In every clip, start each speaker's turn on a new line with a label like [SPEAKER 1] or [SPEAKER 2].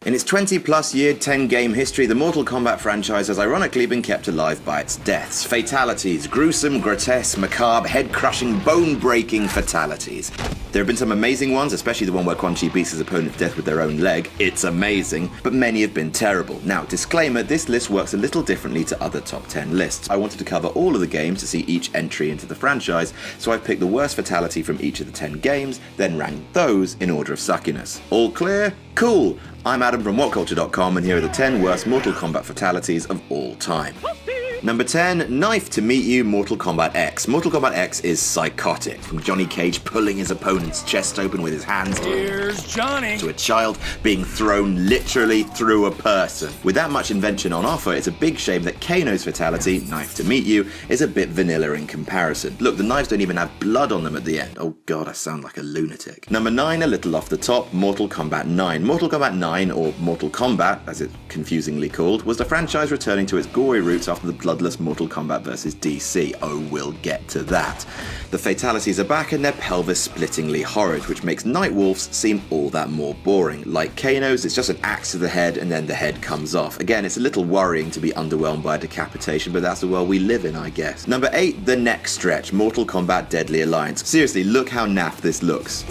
[SPEAKER 1] In its 20-plus year, 10-game history, the Mortal Kombat franchise has ironically been kept alive by its deaths. Fatalities. Gruesome, grotesque, macabre, head-crushing, bone-breaking fatalities. There have been some amazing ones, especially the one where Quan Chi beats his opponent to death with their own leg. It's amazing, but many have been terrible. Now, disclaimer, this list works a little differently to other top 10 lists. I wanted to cover all of the games to see each entry into the franchise, so I've picked the worst fatality from each of the 10 games, then ranked those in order of suckiness. All clear? Cool! I'm Adam from WhatCulture.com, and here are the 10 worst Mortal Kombat fatalities of all time. Number 10, Knife to Meet You, Mortal Kombat X. Mortal Kombat X is psychotic, from Johnny Cage pulling his opponent's chest open with his hands
[SPEAKER 2] Here's Johnny.
[SPEAKER 1] to a child being thrown literally through a person. With that much invention on offer, it's a big shame that Kano's fatality, Knife to Meet You, is a bit vanilla in comparison. Look, the knives don't even have blood on them at the end. Oh god, I sound like a lunatic. Number 9, a little off the top, Mortal Kombat 9. Mortal Kombat 9, or Mortal Kombat, as it's confusingly called, was the franchise returning to its gory roots after the bloodless Mortal Kombat vs. DC. Oh, we'll get to that. The fatalities are back and they're pelvis-splittingly horrid, which makes Nightwolf's seem all that more boring. Like Kano's, it's just an axe to the head and then the head comes off. Again, it's a little worrying to be underwhelmed by a decapitation, but that's the world we live in, I guess. Number 8, the neck stretch, Mortal Kombat Deadly Alliance. Seriously, look how naff this looks.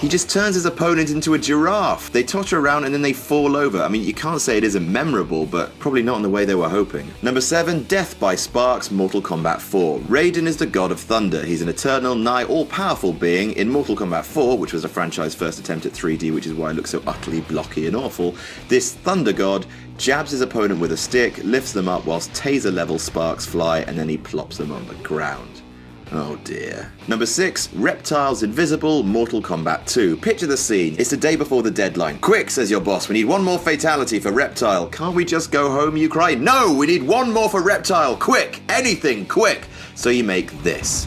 [SPEAKER 1] He just turns his opponent into a giraffe. They totter around and then they fall over. I mean, you can't say it isn't memorable, but probably not in the way they were hoping. Number 7, Death by Sparks, Mortal Kombat 4. Raiden is the god of thunder. He's an eternal, nigh all-powerful being. In Mortal Kombat 4, which was the franchise's first attempt at 3D, which is why it looks so utterly blocky and awful, this thunder god jabs his opponent with a stick, lifts them up whilst taser-level sparks fly, and then he plops them on the ground. Oh dear. Number 6, Reptiles Invisible, Mortal Kombat 2. Picture the scene. It's the day before the deadline. Quick, says your boss, we need one more fatality for Reptile. Can't we just go home, you cry? No, we need one more for Reptile. Quick, anything, quick. So you make this.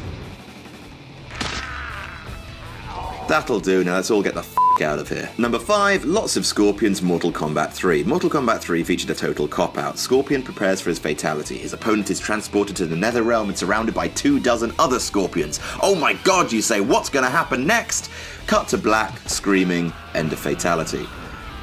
[SPEAKER 1] That'll do, now let's all get the f*** out of here. Number 5, lots of Scorpion's Mortal Kombat 3. Mortal Kombat 3 featured a total cop-out. Scorpion prepares for his fatality. His opponent is transported to the Netherrealm and surrounded by 24 other Scorpions. Oh my god, you say, what's gonna happen next? Cut to black, screaming, end of fatality.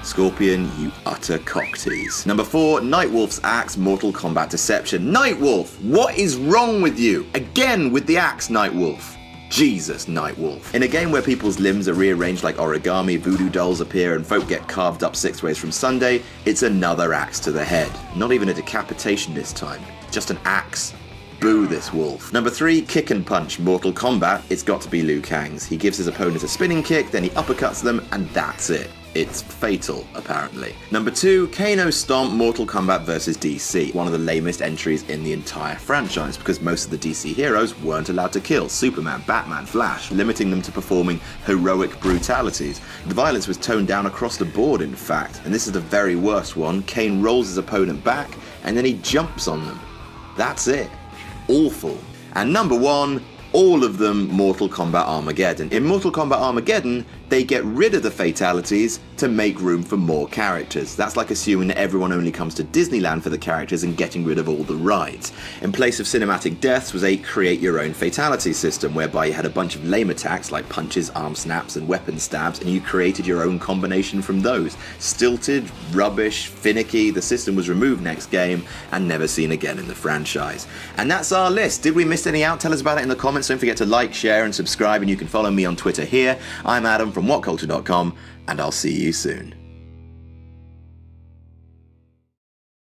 [SPEAKER 1] Scorpion, you utter cock tease. Number 4, Nightwolf's axe, Mortal Kombat Deception. Nightwolf, what is wrong with you? Again with the axe, Nightwolf. Jesus, Nightwolf. In a game where people's limbs are rearranged like origami, voodoo dolls appear, and folk get carved up 6 ways from Sunday, it's another axe to the head. Not even a decapitation this time. Just an axe. Boo this wolf. Number 3, Kick and Punch, Mortal Kombat. It's got to be Liu Kang's. He gives his opponent a spinning kick, then he uppercuts them, and that's it. It's fatal, apparently. Number 2, Kano Stomp, Mortal Kombat vs. DC. One of the lamest entries in the entire franchise, because most of the DC heroes weren't allowed to kill. Superman, Batman, Flash, limiting them to performing heroic brutalities. The violence was toned down across the board, in fact, and this is the very worst one. Kane rolls his opponent back, and then he jumps on them. That's it. Awful. And number 1, all of them Mortal Kombat Armageddon. In Mortal Kombat Armageddon, they get rid of the fatalities to make room for more characters. That's like assuming that everyone only comes to Disneyland for the characters and getting rid of all the rides. In place of cinematic deaths was a create your own fatality system, whereby you had a bunch of lame attacks like punches, arm snaps, and weapon stabs, and you created your own combination from those. Stilted, rubbish, finicky, the system was removed next game and never seen again in the franchise. And that's our list. Did we miss any out? Tell us about it in the comments. Don't forget to like, share, and subscribe, and you can follow me on Twitter here. I'm Adam from WhatCulture.com, and I'll see you soon.